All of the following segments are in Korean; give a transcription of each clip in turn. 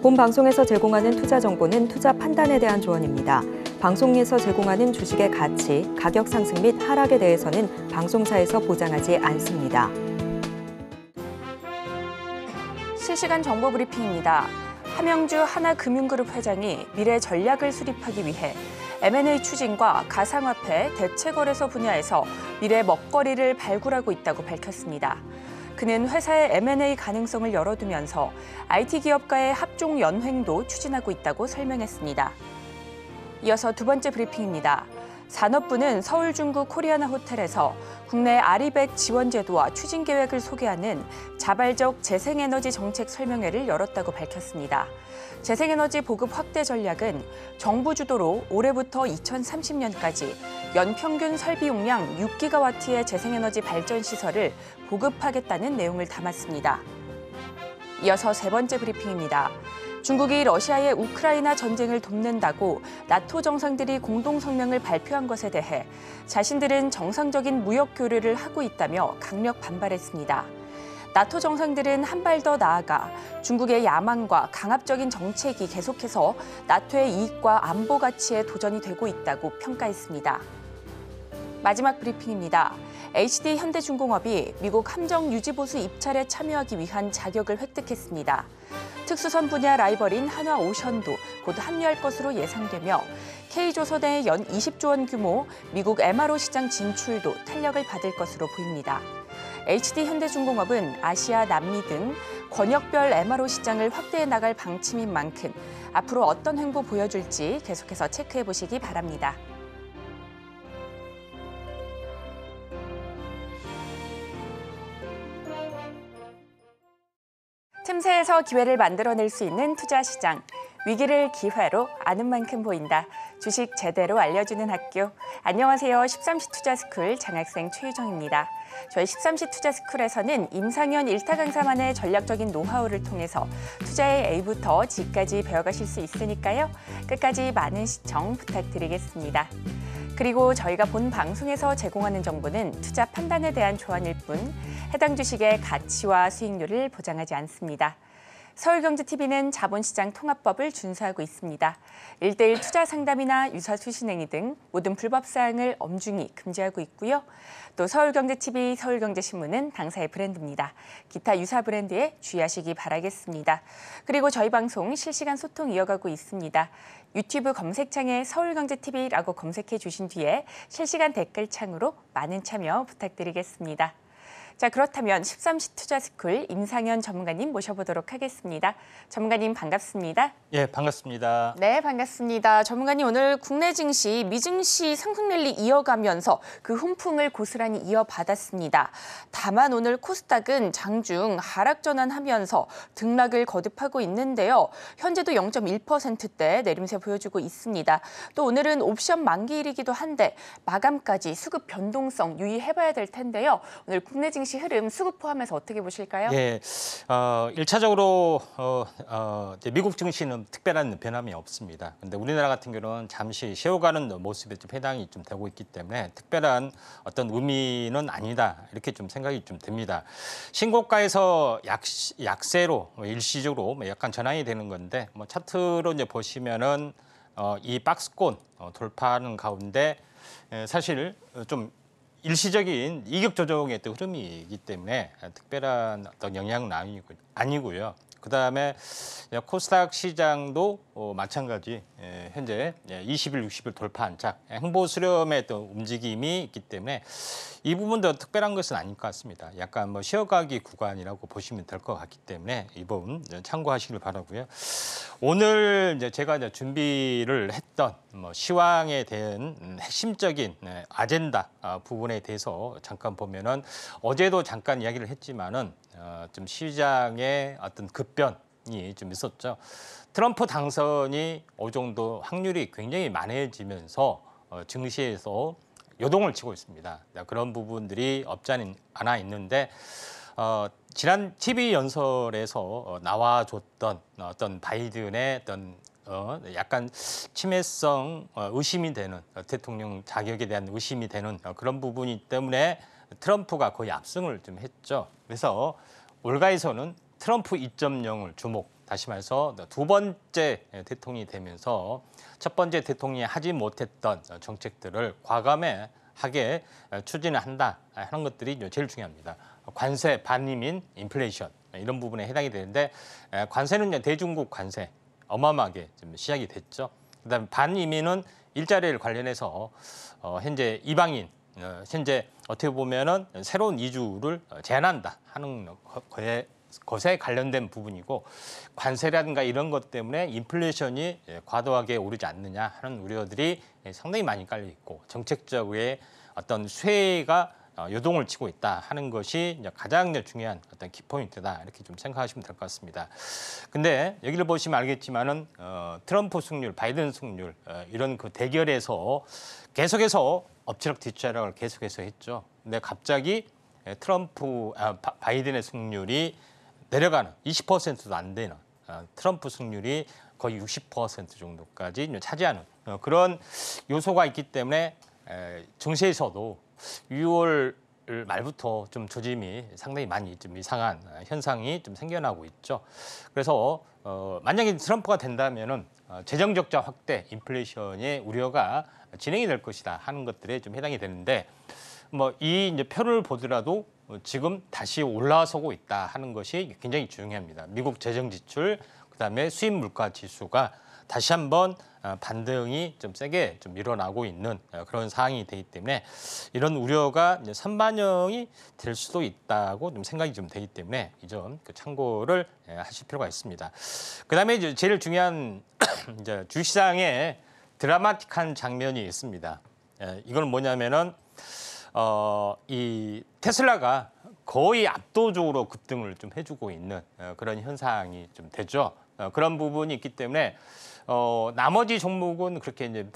본 방송에서 제공하는 투자 정보는 투자 판단에 대한 조언입니다. 방송에서 제공하는 주식의 가치, 가격 상승 및 하락에 대해서는 방송사에서 보장하지 않습니다. 실시간 정보 브리핑입니다. 함영주 하나금융그룹 회장이 미래 전략을 수립하기 위해 M&A 추진과 가상화폐, 대체거래소 분야에서 미래 먹거리를 발굴하고 있다고 밝혔습니다. 그는 회사의 M&A 가능성을 열어두면서 IT 기업과의 합종 연횡도 추진하고 있다고 설명했습니다. 이어서 두 번째 브리핑입니다. 산업부는 서울 중구 코리아나 호텔에서 국내 아리백 지원 제도와 추진 계획을 소개하는 자발적 재생에너지 정책 설명회를 열었다고 밝혔습니다. 재생에너지 보급 확대 전략은 정부 주도로 올해부터 2030년까지 연평균 설비 용량 6기가와트의 재생에너지 발전 시설을 보급하겠다는 내용을 담았습니다. 이어서 세 번째 브리핑입니다. 중국이 러시아의 우크라이나 전쟁을 돕는다고 나토 정상들이 공동 성명을 발표한 것에 대해 자신들은 정상적인 무역 교류를 하고 있다며 강력 반발했습니다. 나토 정상들은 한 발 더 나아가 중국의 야만과 강압적인 정책이 계속해서 나토의 이익과 안보 가치에 도전이 되고 있다고 평가했습니다. 마지막 브리핑입니다. HD 현대중공업이 미국 함정 유지보수 입찰에 참여하기 위한 자격을 획득했습니다. 특수선 분야 라이벌인 한화오션도 곧 합류할 것으로 예상되며 K조선의 연 20조 원 규모 미국 MRO 시장 진출도 탄력을 받을 것으로 보입니다. HD 현대중공업은 아시아, 남미 등 권역별 MRO 시장을 확대해 나갈 방침인 만큼 앞으로 어떤 행보 보여줄지 계속해서 체크해 보시기 바랍니다. 틈새에서 기회를 만들어낼 수 있는 투자 시장. 위기를 기회로 아는 만큼 보인다. 주식 제대로 알려주는 학교. 안녕하세요. 13시 투자스쿨 장학생 최유정입니다. 저희 13시 투자스쿨에서는 임상현 일타 강사만의 전략적인 노하우를 통해서 투자의 A부터 G까지 배워가실 수 있으니까요. 끝까지 많은 시청 부탁드리겠습니다. 그리고 저희가 본 방송에서 제공하는 정보는 투자 판단에 대한 조언일 뿐 해당 주식의 가치와 수익률을 보장하지 않습니다. 서울경제TV는 자본시장 통합법을 준수하고 있습니다. 1:1 투자 상담이나 유사 수신행위 등 모든 불법 사항을 엄중히 금지하고 있고요. 또 서울경제TV, 서울경제신문은 당사의 브랜드입니다. 기타 유사 브랜드에 주의하시기 바라겠습니다. 그리고 저희 방송 실시간 소통 이어가고 있습니다. 유튜브 검색창에 서울경제TV라고 검색해 주신 뒤에 실시간 댓글창으로 많은 참여 부탁드리겠습니다. 자, 그렇다면 13시 투자스쿨 임상현 전문가님 모셔보도록 하겠습니다. 전문가님 반갑습니다. 예, 반갑습니다. 네, 반갑습니다. 전문가님 오늘 국내 증시, 미증시 상승 랠리 이어가면서 그 훈풍을 고스란히 이어받았습니다. 다만 오늘 코스닥은 장중 하락 전환하면서 등락을 거듭하고 있는데요. 현재도 0.1%대 내림세 보여주고 있습니다. 또 오늘은 옵션 만기일이기도 한데 마감까지 수급 변동성 유의해봐야 될 텐데요. 오늘 국내 증시 흐름 수급 포함해서 어떻게 보실까요? 예, 1차적으로 미국 증시는 특별한 변함이 없습니다. 근데 우리나라 같은 경우는 잠시 쉬어가는 모습에 좀 해당이 좀 되고 있기 때문에 특별한 어떤 의미는 아니다 이렇게 좀 생각이 좀 듭니다. 신고가에서 약세로 일시적으로 약간 전환이 되는 건데 차트로 이제 보시면은 이 박스권 돌파하는 가운데 사실 좀 일시적인 이격 조정의 또 흐름이기 때문에 특별한 어떤 영향은 아니고요. 그다음에 코스닥 시장도 마찬가지 현재 20일, 60일 돌파한 차 행보 수렴의 또 움직임이 있기 때문에 이 부분도 특별한 것은 아닐 것 같습니다. 약간 쉬어가기 구간이라고 보시면 될 것 같기 때문에 이 부분 참고하시길 바라고요. 오늘 제가 준비를 했던 시황에 대한 핵심적인 아젠다 부분에 대해서 잠깐 보면은 어제도 잠깐 이야기를 했지만은 좀 시장의 어떤 급변이 좀 있었죠. 트럼프 당선이 어느 정도 확률이 굉장히 많아지면서 증시에서 요동을 치고 있습니다. 그런 부분들이 없지 않아 있는데 지난 TV 연설에서 나와줬던 어떤 바이든의 어떤 약간 침해성 의심이 되는 대통령 자격에 대한 의심이 되는 그런 부분이 때문에 트럼프가 거의 압승을 좀 했죠. 그래서 올가에서는 트럼프 2.0을 주목 다시 말해서 두 번째 대통령이 되면서 첫 번째 대통령이 하지 못했던 정책들을 과감하게 추진을 한다 하는 것들이 제일 중요합니다. 관세, 반이민, 인플레이션 이런 부분에 해당이 되는데 관세는 대중국 관세 어마어마하게 좀 시작이 됐죠. 그다음에 반이민은 일자리를 관련해서 현재 이방인 현재 어떻게 보면은 새로운 이주를 제한한다 하는 것에 관련된 부분이고 관세라든가 이런 것 때문에 인플레이션이 과도하게 오르지 않느냐 하는 우려들이 상당히 많이 깔려 있고 정책적의 어떤 쇠가 요동을 치고 있다 하는 것이 가장 중요한 어떤 키포인트다 이렇게 좀 생각하시면 될 것 같습니다. 근데 여기를 보시면 알겠지만은 트럼프 승률, 바이든 승률 이런 그 대결에서 계속해서 엎치락뒤치락을 계속해서 했죠. 근데 갑자기 바이든의 승률이 내려가는 20%도 안 되는 트럼프 승률이 거의 60% 정도까지 차지하는 그런 요소가 있기 때문에 증시에서도 6월 말부터 좀 조짐이 상당히 많이 좀 이상한 현상이 좀 생겨나고 있죠. 그래서 만약에 트럼프가 된다면은 재정 적자 확대, 인플레이션의 우려가 진행이 될 것이다 하는 것들에 좀 해당이 되는데 뭐 이 이제 표를 보더라도 지금 다시 올라서고 있다 하는 것이 굉장히 중요합니다. 미국 재정 지출, 그다음에 수입 물가 지수가 다시 한번 반등이 좀 세게 좀 일어나고 있는 그런 상황이 되기 때문에 이런 우려가 이제 선반영이 될 수도 있다고 좀 생각이 좀 되기 때문에 이 점 참고를 하실 필요가 있습니다. 그다음에 이제 제일 중요한 이제 주시장에 드라마틱한 장면이 있습니다. 이건 뭐냐면은 이 테슬라가 거의 압도적으로 급등을 좀 해주고 있는 그런 현상이 좀 되죠. 그런 부분이 있기 때문에 나머지 종목은 그렇게 이제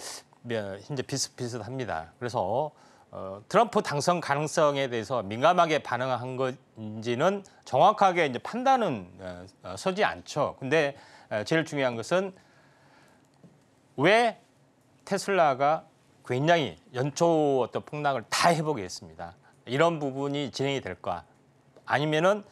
현재 비슷비슷합니다. 그래서 트럼프 당선 가능성에 대해서 민감하게 반응한 건지는 정확하게 이제 판단은 서지 않죠. 근데 제일 중요한 것은 왜 테슬라가 굉장히 연초 어떤 폭락을 다 회복했습니다. 이런 부분이 진행이 될까? 아니면은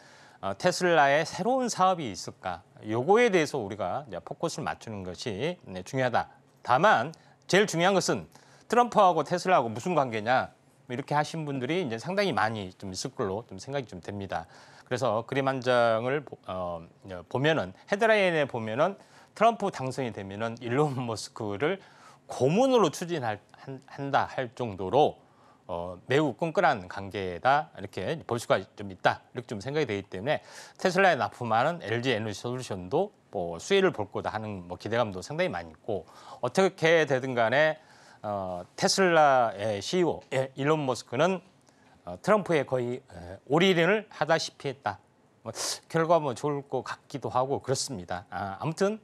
테슬라의 새로운 사업이 있을까? 요거에 대해서 우리가 이제 포커스를 맞추는 것이 중요하다. 다만 제일 중요한 것은 트럼프하고 테슬라하고 무슨 관계냐? 이렇게 하신 분들이 이제 상당히 많이 좀 있을 걸로 좀 생각이 좀 됩니다. 그래서 그림 한 장을 보면은 헤드라인에 보면은 트럼프 당선이 되면은 일론 머스크를 고문으로 추진한다 할 정도로 매우 끈끈한 관계다 이렇게 볼 수가 좀 있다 이렇게 좀 생각이 되기 때문에 테슬라에 납품하는 LG 에너지 솔루션도 뭐 수혜를 볼 거다 하는 뭐 기대감도 상당히 많이 있고 어떻게 되든 간에 테슬라의 CEO 일론 머스크는 트럼프에 거의 올인을 하다시피 했다. 뭐 결과 뭐 좋을 것 같기도 하고 그렇습니다. 아무튼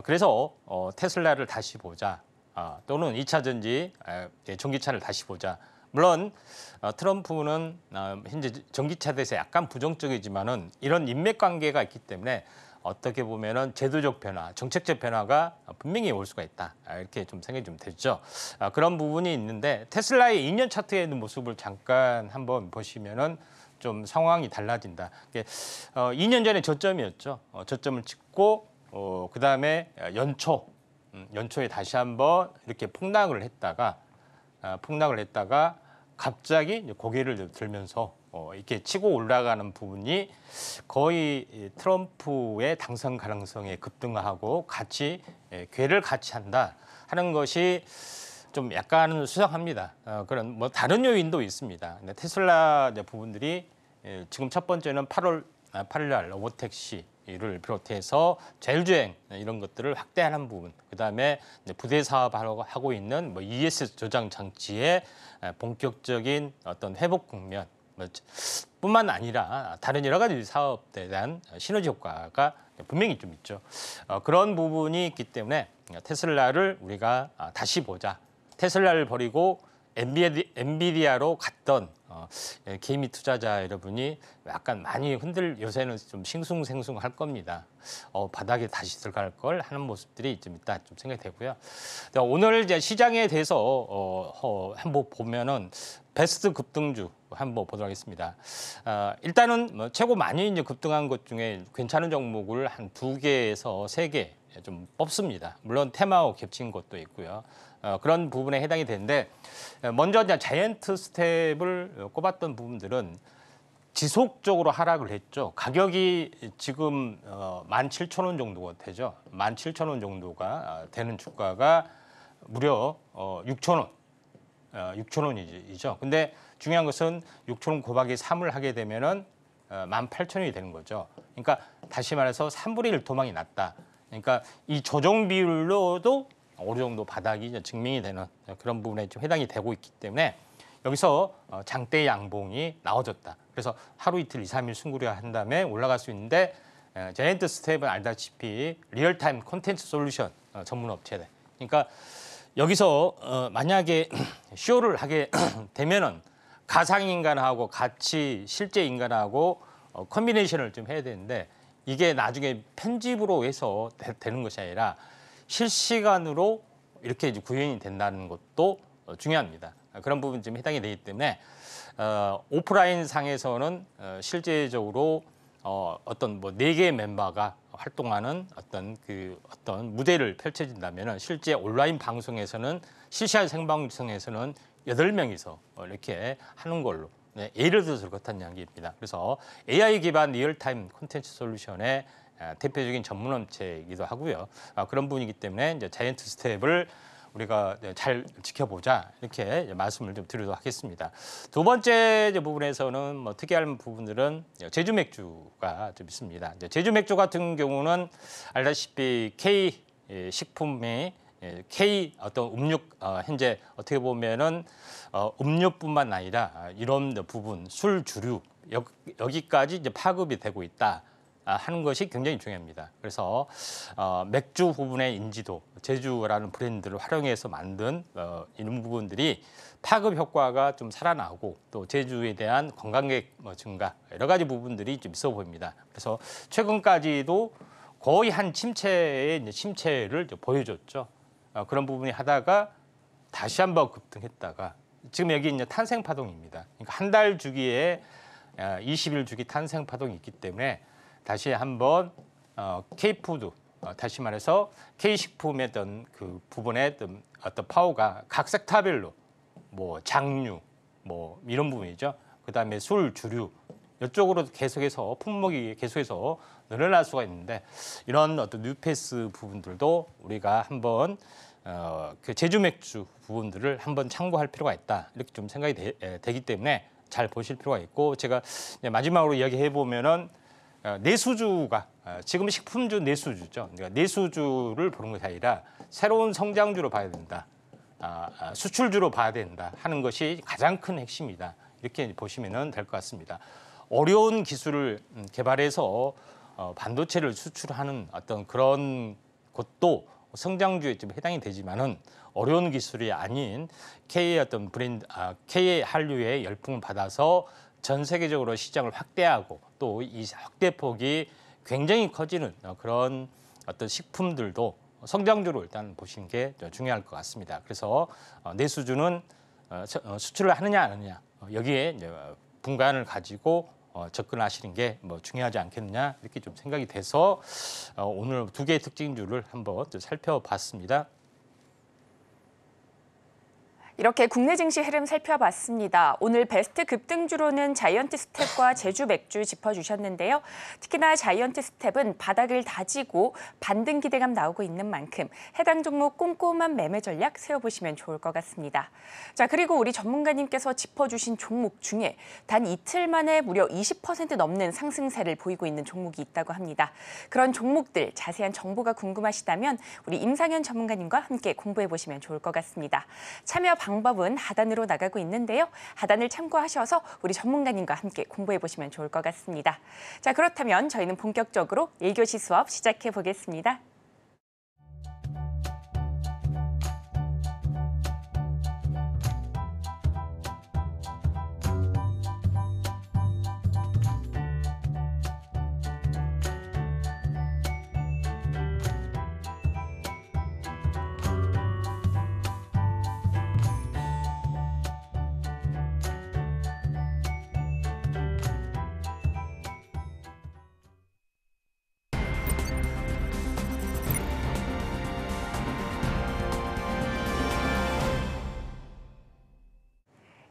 그래서 테슬라를 다시 보자. 또는 2차 전지, 전기차를 다시 보자. 물론 트럼프는 현재 전기차에 대해서 약간 부정적이지만은 이런 인맥관계가 있기 때문에 어떻게 보면은 제도적 변화, 정책적 변화가 분명히 올 수가 있다. 이렇게 좀 생각이 좀 되죠. 그런 부분이 있는데 테슬라의 2년 차트에 있는 모습을 잠깐 한번 보시면은 좀 상황이 달라진다. 2년 전에 저점이었죠. 저점을 찍고 그다음에 연초에 다시 한번 이렇게 폭락을 했다가 갑자기 고개를 들면서 이렇게 치고 올라가는 부분이 거의 트럼프의 당선 가능성에 급등하고 같이 궤를 같이 한다 하는 것이 좀 약간은 수상합니다. 그런 뭐 다른 요인도 있습니다. 근데 테슬라 부분들이 지금 첫 번째는 8월 날 로보택시를 비롯해서 자율주행 이런 것들을 확대하는 부분, 그다음에 부대 사업하고 하고 있는 뭐 ES 저장 장치의 본격적인 어떤 회복 국면 뿐만 아니라 다른 여러 가지 사업에 대한 시너지 효과가 분명히 좀 있죠. 그런 부분이 있기 때문에 테슬라를 우리가 다시 보자. 테슬라를 버리고 엔비디아로 갔던 개미 투자자 여러분이 약간 많이 요새는 좀 싱숭생숭할 겁니다. 바닥에 다시 들어갈 걸 하는 모습들이 좀 있다 좀 생각이 되고요. 오늘 이제 시장에 대해서 한번 보면은 베스트 급등주 한번 보도록 하겠습니다. 일단은 뭐 최고 많이 이제 급등한 것 중에 괜찮은 종목을 한 2개에서 3개 좀 뽑습니다. 물론 테마하고 겹친 것도 있고요. 그런 부분에 해당이 되는데 먼저 이제 자이언트 스텝을 꼽았던 부분들은 지속적으로 하락을 했죠. 가격이 지금 17,000원 정도가 되죠. 17,000원 정도가 되는 주가가 무려 6,000원. 6,000원이죠. 근데 중요한 것은 6,000원 곱하기 3을 하게 되면은 18,000원이 되는 거죠. 그러니까 다시 말해서 3분의 1 도망이 났다. 그러니까 이 조정 비율로도 어느 정도 바닥이 증명이 되는 그런 부분에 좀 해당이 되고 있기 때문에 여기서 장대 양봉이 나와줬다. 그래서 하루 이틀 2, 3일 숨고려 한 다음에 올라갈 수 있는데 자이언트 스텝은 알다시피 리얼타임 콘텐츠 솔루션 전문 업체들. 그러니까 여기서 만약에 쇼를 하게 되면은 가상 인간하고 같이 실제 인간하고 컨비네이션을 좀 해야 되는데 이게 나중에 편집으로 해서 되는 것이 아니라 실시간으로 이렇게 이제 구현이 된다는 것도 중요합니다. 그런 부분 좀 해당이 되기 때문에 오프라인 상에서는 실제적으로 어떤 뭐 4개의 멤버가 활동하는 어떤 무대를 펼쳐진다면은 실제 온라인 방송에서는 실시간 생방송에서는 8명이서 이렇게 하는 걸로 예를 들어서 그렇다는 이야기입니다. 그래서 AI 기반 리얼타임 콘텐츠 솔루션의 대표적인 전문 업체이기도 하고요. 그런 부분이기 때문에 이제 자이언트 스텝을 우리가 잘 지켜보자 이렇게 말씀을 좀 드리도록 하겠습니다. 두 번째 부분에서는 뭐 특이한 부분들은 제주 맥주가 좀 있습니다. 제주 맥주 같은 경우는 알다시피 K 식품이 K 어떤 음료 현재 어떻게 보면은 음료뿐만 아니라 이런 부분 술 주류 여기까지 이제 파급이 되고 있다. 하는 것이 굉장히 중요합니다. 그래서 맥주 부분의 인지도, 제주라는 브랜드를 활용해서 만든 이런 부분들이 파급 효과가 좀 살아나고 또 제주에 대한 관광객 증가 여러 가지 부분들이 좀 있어 보입니다. 그래서 최근까지도 거의 한 침체의 침체를 보여줬죠. 그런 부분이 하다가 다시 한번 급등했다가 지금 여기 이제 탄생 파동입니다. 그러니까 한 달 주기에 20일 주기 탄생 파동이 있기 때문에 다시 한번 K푸드, 다시 말해서 K식품의 어떤 그 부분의 어떤 파워가 각 섹터별로 뭐 장류, 뭐 이런 부분이죠. 그다음에 술, 주류 이쪽으로 계속해서 품목이 계속해서 늘어날 수가 있는데 이런 어떤 뉴페이스 부분들도 우리가 한번 그 제주 맥주 부분들을 한번 참고할 필요가 있다 이렇게 좀 생각이 되기 때문에 잘 보실 필요가 있고 제가 마지막으로 이야기해 보면은. 내수주가 지금 식품주 내수주죠. 그러니까 내수주를 보는 것이 아니라 새로운 성장주로 봐야 된다. 수출주로 봐야 된다 하는 것이 가장 큰 핵심이다. 이렇게 보시면 될 것 같습니다. 어려운 기술을 개발해서 반도체를 수출하는 어떤 그런 것도 성장주에 좀 해당이 되지만은 어려운 기술이 아닌 K의 어떤 브랜드, K의 한류의 열풍을 받아서 전 세계적으로 시장을 확대하고 또 이 확대폭이 굉장히 커지는 그런 어떤 식품들도 성장주로 일단 보시는 게 중요할 것 같습니다. 그래서 내수주는 수출을 하느냐 안 하느냐 여기에 이제 분간을 가지고 접근하시는 게 뭐 중요하지 않겠느냐 이렇게 좀 생각이 돼서 오늘 2개의 특징주를 한번 살펴봤습니다. 이렇게 국내 증시 흐름 살펴봤습니다. 오늘 베스트 급등주로는 자이언트 스텝과 제주 맥주 짚어주셨는데요. 특히나 자이언트 스텝은 바닥을 다지고 반등 기대감 나오고 있는 만큼 해당 종목 꼼꼼한 매매 전략 세워보시면 좋을 것 같습니다. 자, 그리고 우리 전문가님께서 짚어주신 종목 중에 단 이틀 만에 무려 20% 넘는 상승세를 보이고 있는 종목이 있다고 합니다. 그런 종목들 자세한 정보가 궁금하시다면 우리 임상현 전문가님과 함께 공부해보시면 좋을 것 같습니다. 참여 방법은 하단으로 나가고 있는데요. 하단을 참고하셔서 우리 전문가님과 함께 공부해보시면 좋을 것 같습니다. 자, 그렇다면 저희는 본격적으로 1교시 수업 시작해 보겠습니다.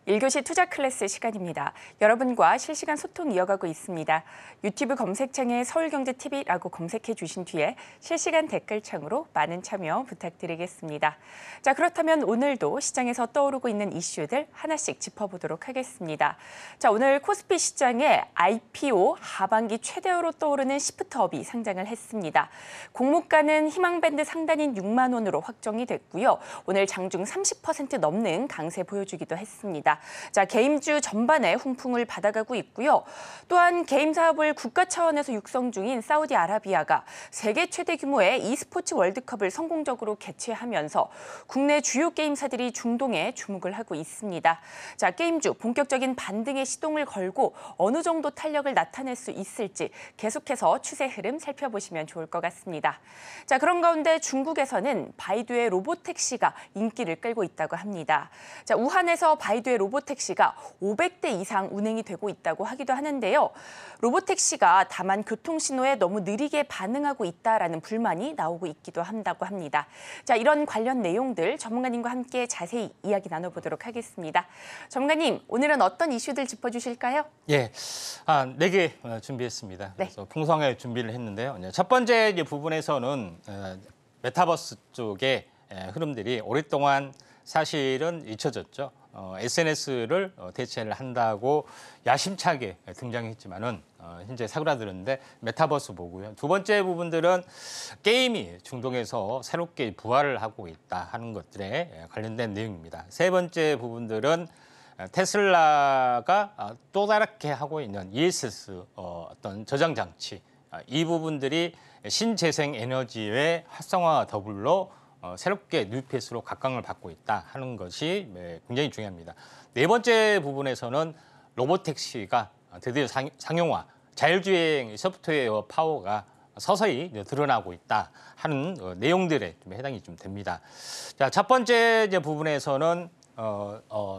1교시 투자 클래스 시간입니다. 여러분과 실시간 소통 이어가고 있습니다. 유튜브 검색창에 서울경제TV라고 검색해 주신 뒤에 실시간 댓글창으로 많은 참여 부탁드리겠습니다. 자, 그렇다면 오늘도 시장에서 떠오르고 있는 이슈들 하나씩 짚어보도록 하겠습니다. 자, 오늘 코스피 시장에 IPO 하반기 최대어로 떠오르는 시프트업이 상장을 했습니다. 공모가는 희망밴드 상단인 6만 원으로 확정이 됐고요. 오늘 장중 30% 넘는 강세 보여주기도 했습니다. 자, 게임주 전반에 훈풍을 받아가고 있고요. 또한 게임 사업을 국가 차원에서 육성 중인 사우디아라비아가 세계 최대 규모의 e스포츠 월드컵을 성공적으로 개최하면서 국내 주요 게임사들이 중동에 주목을 하고 있습니다. 자, 게임주 본격적인 반등의 시동을 걸고 어느 정도 탄력을 나타낼 수 있을지 계속해서 추세 흐름 살펴보시면 좋을 것 같습니다. 자, 그런 가운데 중국에서는 바이두의 로보택시가 인기를 끌고 있다고 합니다. 자, 우한에서 바이두의 로보택시가 500대 이상 운행이 되고 있다고 하기도 하는데요. 로보택시가 다만 교통신호에 너무 느리게 반응하고 있다라는 불만이 나오고 있기도 한다고 합니다. 자, 이런 관련 내용들 전문가님과 함께 자세히 이야기 나눠보도록 하겠습니다. 전문가님, 오늘은 어떤 이슈들 짚어주실까요? 예, 4개 준비했습니다. 네. 그래서 풍성하게 준비를 했는데요. 첫 번째 부분에서는 메타버스 쪽의 흐름들이 오랫동안 사실은 잊혀졌죠. SNS를 대체를 한다고 야심차게 등장했지만은 현재 사그라드는데 메타버스 보고요. 두 번째 부분들은 게임이 중동에서 새롭게 부활을 하고 있다 하는 것들에 관련된 내용입니다. 세 번째 부분들은 테슬라가 또 다르게 하고 있는 ESS 어떤 저장 장치 이 부분들이 신재생 에너지의 활성화와 더불어 새롭게 뉴페이스로 각광을 받고 있다 하는 것이 굉장히 중요합니다. 네 번째 부분에서는 로보택시가 드디어 상용화, 자율주행 소프트웨어 파워가 서서히 드러나고 있다 하는 내용들에 좀 해당이 좀 됩니다. 자, 첫 번째 부분에서는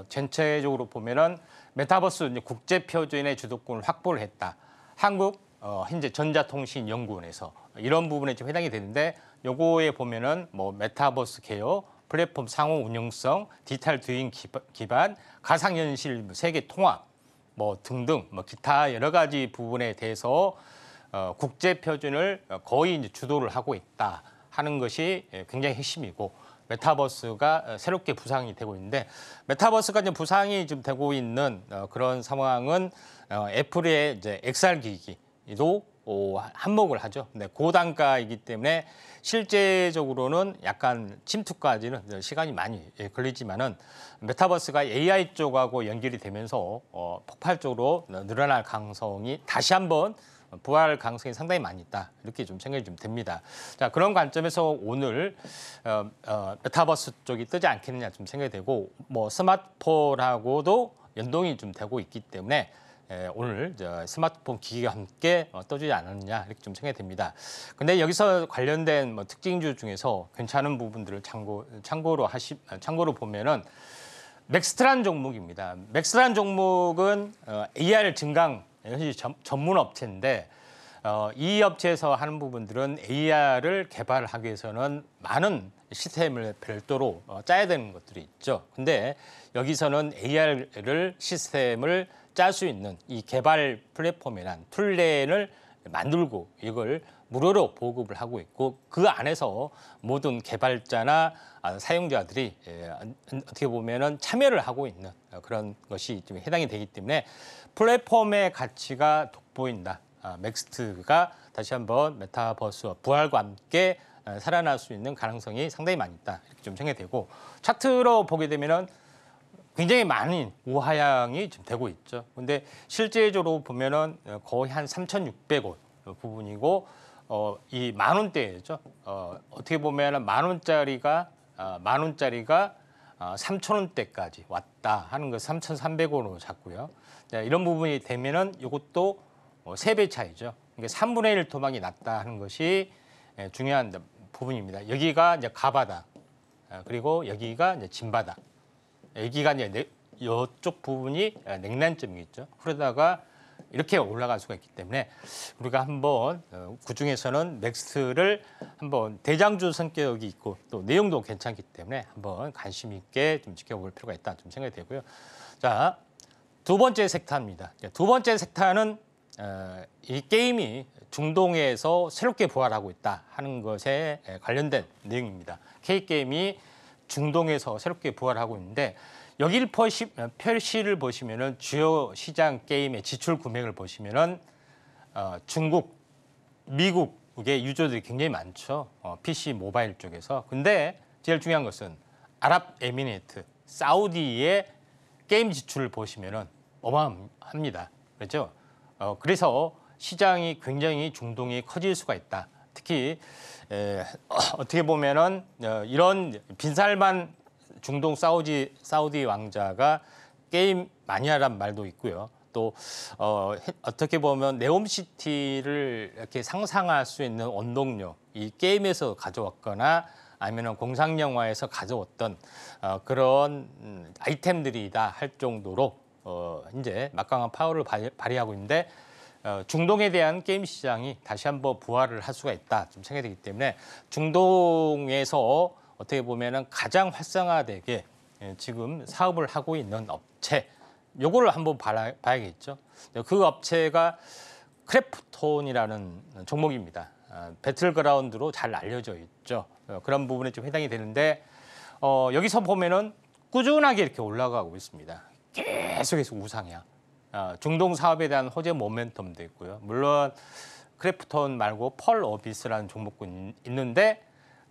전체적으로 보면은 메타버스 국제 표준의 주도권을 확보를 했다. 한국 현재 전자통신연구원에서 이런 부분에 좀 해당이 되는데 요거에 보면은 뭐 메타버스 개요, 플랫폼 상호 운영성, 디지털 트윈 기반, 가상현실 세계 통합 뭐 등등 뭐 기타 여러 가지 부분에 대해서 국제 표준을 거의 이제 주도를 하고 있다 하는 것이 굉장히 핵심이고 메타버스가 새롭게 부상이 되고 있는데 메타버스가 이제 부상이 좀 되고 있는 그런 상황은 애플의 이제 XR 기기도 한몫을 하죠. 근데 고단가이기 때문에 실제적으로는 약간 침투까지는 시간이 많이 걸리지만은 메타버스가 AI 쪽하고 연결이 되면서 폭발적으로 늘어날 가능성이 다시 한번 부활 가능성이 상당히 많이 있다. 이렇게 좀 생각이 좀 됩니다. 자, 그런 관점에서 오늘 메타버스 쪽이 뜨지 않겠느냐 좀 생각이 되고 뭐 스마트폰하고도 연동이 좀 되고 있기 때문에 오늘 스마트폰 기기가 함께 떠주지 않았느냐 이렇게 좀 생각이 됩니다. 근데 여기서 관련된 뭐 특징주 중에서 괜찮은 부분들을 참고로 보면은 맥스트란 종목입니다. 맥스트란 종목은 AR 증강 전문 업체인데 이 업체에서 하는 부분들은 AR을 개발하기 위해서는 많은 시스템을 별도로 짜야 되는 것들이 있죠. 근데 여기서는 AR을 시스템을 짤 수 있는 이 개발 플랫폼이란 툴렌을 만들고 이걸 무료로 보급을 하고 있고 그 안에서 모든 개발자나 사용자들이 어떻게 보면은 참여를 하고 있는 그런 것이 좀 해당이 되기 때문에 플랫폼의 가치가 돋보인다. 맥스트가 다시 한번 메타버스와 부활과 함께 살아날 수 있는 가능성이 상당히 많이 있다. 이렇게 좀 생각이 되고 차트로 보게 되면은 굉장히 많은 우하향이 좀 되고 있죠. 근데 실제적으로 보면은 거의 한 3,600원 부분이고 이 만 원대죠. 어떻게 보면은 만 원짜리가 3,000원대까지 왔다 하는 거 3,300원으로 잡고요. 자, 이런 부분이 되면은 이것도 3배 차이죠. 그러니까 3분의 1 토막이 났다 하는 것이 중요한 부분입니다. 여기가 이제 가바닥, 그리고 여기가 이제 진바닥. 여기가 이제 이쪽 부분이 냉난점이겠죠. 그러다가 이렇게 올라갈 수가 있기 때문에 우리가 한번 그중에서는 넥스트를 한번 대장주 성격이 있고 또 내용도 괜찮기 때문에 한번 관심 있게 좀 지켜볼 필요가 있다 좀 생각이 되고요. 자, 두 번째 섹터입니다. 두 번째 섹터는 이 게임이 중동에서 새롭게 부활하고 있다 하는 것에 관련된 내용입니다. K게임이 중동에서 새롭게 부활하고 있는데 여기를 표시를 보시면은 주요 시장 게임의 지출 금액을 보시면은 중국, 미국의 유저들이 굉장히 많죠. PC 모바일 쪽에서. 근데 제일 중요한 것은 아랍에미리트, 사우디의 게임 지출을 보시면은 어마어마합니다. 그렇죠? 그래서 시장이 굉장히 중동이 커질 수가 있다. 특히 어떻게 보면은 이런 빈살만 중동 사우디 왕자가 게임 마니아란 말도 있고요. 또 어떻게 보면 네옴시티를 이렇게 상상할 수 있는 원동력, 이 게임에서 가져왔거나 아니면 공상 영화에서 가져왔던 그런 아이템들이다 할 정도로 이제 막강한 파워를 발휘하고 있는데 중동에 대한 게임 시장이 다시 한번 부활을 할 수가 있다 좀 생각이 되기 때문에 중동에서 어떻게 보면은 가장 활성화되게 지금 사업을 하고 있는 업체 요거를 한번 봐야겠죠. 그 업체가 크래프톤이라는 종목입니다. 배틀그라운드로 잘 알려져 있죠. 그런 부분에 좀 해당이 되는데 여기서 보면은 꾸준하게 이렇게 올라가고 있습니다. 계속해서 우상이야. 중동 사업에 대한 호재 모멘텀도 있고요. 물론 크래프톤 말고 펄 어비스라는 종목도 있는데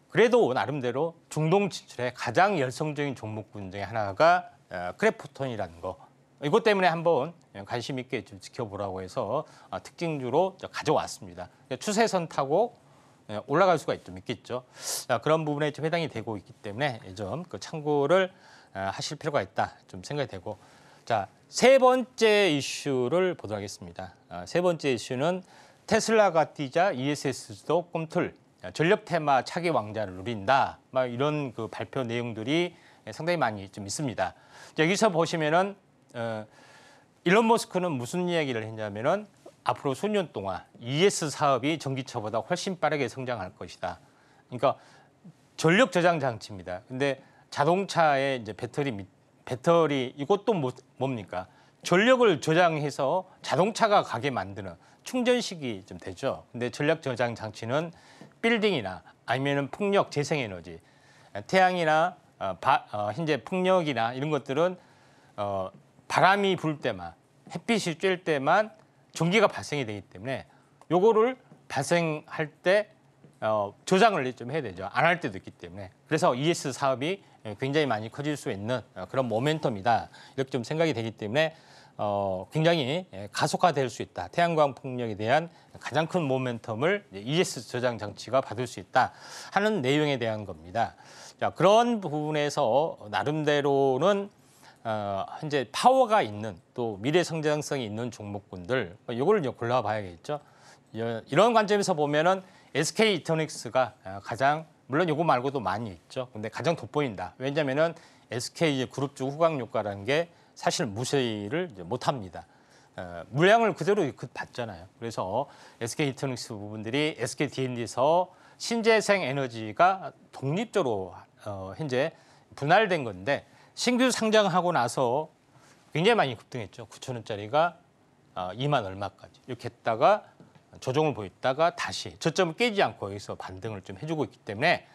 그래도 나름대로 중동 진출의 가장 열성적인 종목군 중에 하나가 크래프톤이라는 거. 이것 때문에 한번 관심 있게 좀 지켜보라고 해서 특징주로 가져왔습니다. 추세선 타고 올라갈 수가 좀 있겠죠. 그런 부분에 좀 해당이 되고 있기 때문에 좀 그 참고를 하실 필요가 있다 좀 생각이 되고. 자, 세 번째 이슈를 보도록 하겠습니다. 세 번째 이슈는 테슬라가 뛰자 ESS도 꿈틀, 전력 테마 차기 왕자를 누린다. 막 이런 그 발표 내용들이 상당히 많이 좀 있습니다. 여기서 보시면은 일론 머스크는 무슨 이야기를 했냐면은 앞으로 수년 동안 ES 사업이 전기차보다 훨씬 빠르게 성장할 것이다. 그러니까 전력 저장 장치입니다. 근데 자동차의 이제 배터리 이것도 뭡니까? 전력을 저장해서 자동차가 가게 만드는 충전식이 좀 되죠. 근데 전력 저장 장치는 빌딩이나 아니면은 풍력 재생에너지, 태양이나 현재 풍력이나 이런 것들은 바람이 불 때만 햇빛이 쬐일 때만 전기가 발생이 되기 때문에 요거를 발생할 때 저장을 좀 해야 되죠. 안 할 때도 있기 때문에. 그래서 ES 사업이 굉장히 많이 커질 수 있는 그런 모멘텀이다. 이렇게 좀 생각이 되기 때문에 굉장히 가속화될 수 있다. 태양광 풍력에 대한 가장 큰 모멘텀을 ES 저장 장치가 받을 수 있다 하는 내용에 대한 겁니다. 자, 그런 부분에서 나름대로는 현재 파워가 있는 또 미래 성장성이 있는 종목군들 이걸 이제 골라봐야겠죠. 이런 관점에서 보면은 SK 이터닉스가 가장 물론 이거 말고도 많이 있죠. 근데 가장 돋보인다. 왜냐하면은 SK 그룹주 후광 효과라는 게 사실 무시를 못합니다. 물량을 그대로 받잖아요. 그래서 SK 이터닉스 부분들이 SK D&D에서 신재생 에너지가 독립적으로 현재 분할된 건데 신규 상장하고 나서 굉장히 많이 급등했죠. 9,000원짜리가 2만 얼마까지 이렇게 했다가 조정을 보였다가 다시 저점을 깨지 않고 여기서 반등을 좀 해주고 있기 때문에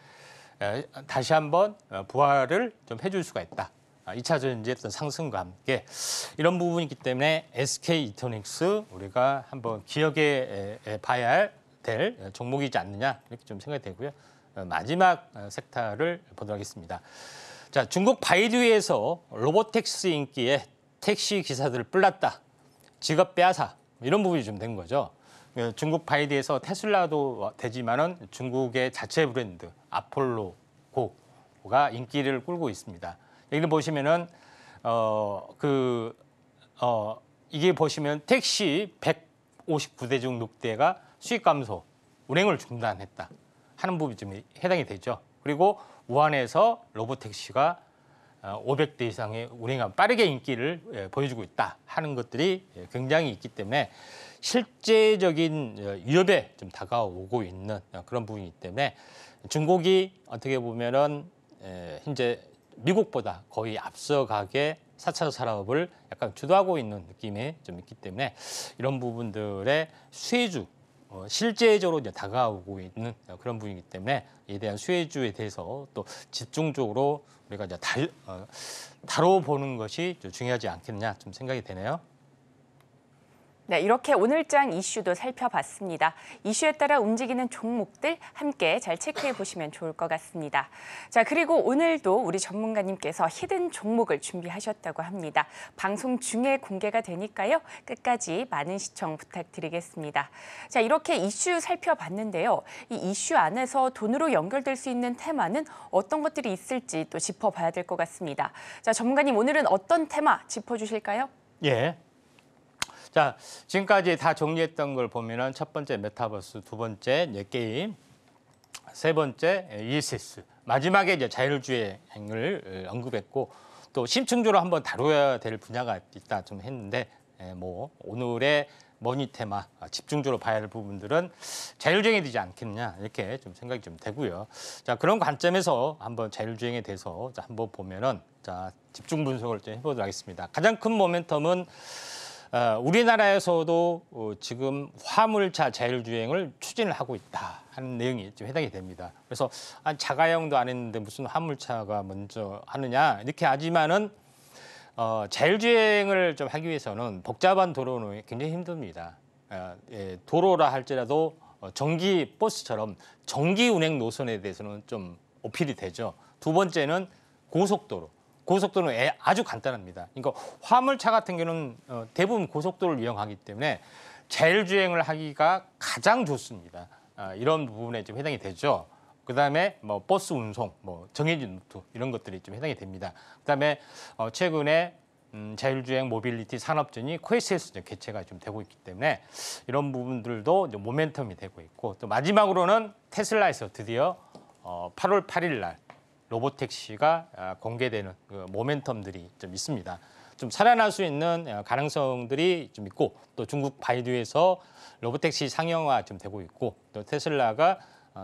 다시 한번 부활을 좀 해줄 수가 있다. 2차 전지의 어떤 상승과 함께 이런 부분이 있기 때문에 SK 이터닉스 우리가 한번 기억해 봐야 될 종목이지 않느냐 이렇게 좀 생각이 되고요. 마지막 섹터를 보도록 하겠습니다. 자, 중국 바이두에서 로보택시 인기에 택시 기사들을 뿔났다. 직업 빼앗아. 이런 부분이 좀 된 거죠. 중국 바이두에서 테슬라도 되지만은 중국의 자체 브랜드 아폴로 고가 인기를 끌고 있습니다. 여기 보시면은 이게 보시면 택시 159대 중 6대가 수익 감소, 운행을 중단했다 하는 부분이 좀 해당이 되죠. 그리고 우한에서 로보택시가 500대 이상의 운행가 빠르게 인기를 보여주고 있다 하는 것들이 굉장히 있기 때문에 실제적인 위협에 좀 다가오고 있는 그런 부분이기 때문에 중국이 어떻게 보면은 현재 미국보다 거의 앞서가게 4차 산업을 약간 주도하고 있는 느낌이 좀 있기 때문에 이런 부분들의 수혜주 실제적으로 이제 다가오고 있는 그런 부분이기 때문에 이에 대한 수혜주에 대해서 또 집중적으로 우리가 이제 다뤄보는 것이 중요하지 않겠냐 좀 생각이 되네요. 네, 이렇게 오늘장 이슈도 살펴봤습니다. 이슈에 따라 움직이는 종목들 함께 잘 체크해 보시면 좋을 것 같습니다. 자, 그리고 오늘도 우리 전문가님께서 히든 종목을 준비하셨다고 합니다. 방송 중에 공개가 되니까요. 끝까지 많은 시청 부탁드리겠습니다. 자, 이렇게 이슈 살펴봤는데요. 이 이슈 안에서 돈으로 연결될 수 있는 테마는 어떤 것들이 있을지 또 짚어봐야 될 것 같습니다. 자, 전문가님 오늘은 어떤 테마 짚어주실까요? 예. 자, 지금까지 다 정리했던 걸 보면은 첫 번째 메타버스, 두 번째 게임, 세 번째 ESS, 마지막에 이제 자율주행을 언급했고 또 심층적으로 한번 다뤄야 될 분야가 있다 좀 했는데 뭐 오늘의 머니 테마 집중적으로 봐야 할 부분들은 자율주행이 되지 않겠냐 이렇게 좀 생각이 좀 되고요. 자, 그런 관점에서 한번 자율주행에 대해서 한번 보면은 자, 집중 분석을 좀 해보도록 하겠습니다. 가장 큰 모멘텀은 우리나라에서도 지금 화물차 자율주행을 추진을 하고 있다 하는 내용이 좀 해당이 됩니다. 그래서 자가용도 안 했는데 무슨 화물차가 먼저 하느냐 이렇게 하지만은 자율주행을 좀 하기 위해서는 복잡한 도로는 굉장히 힘듭니다. 도로라 할지라도 전기 버스처럼 전기 운행 노선에 대해서는 좀 어필이 되죠. 두 번째는 고속도로. 고속도로는 아주 간단합니다. 그러니까 화물차 같은 경우는 대부분 고속도로를 이용하기 때문에 자율주행을 하기가 가장 좋습니다. 이런 부분에 좀 해당이 되죠. 그다음에 뭐 버스 운송, 뭐 정해진 루트 이런 것들이 좀 해당이 됩니다. 그다음에 최근에 자율주행 모빌리티 산업전이 코엑스에서 개최가 좀 되고 있기 때문에 이런 부분들도 이제 모멘텀이 되고 있고 또 마지막으로는 테슬라에서 드디어 8월 8일 날 로보택시가 공개되는 그 모멘텀들이 좀 있습니다. 좀 살아날 수 있는 가능성들이 좀 있고 또 중국 바이두에서 로보택시 상용화 좀 되고 있고 또 테슬라가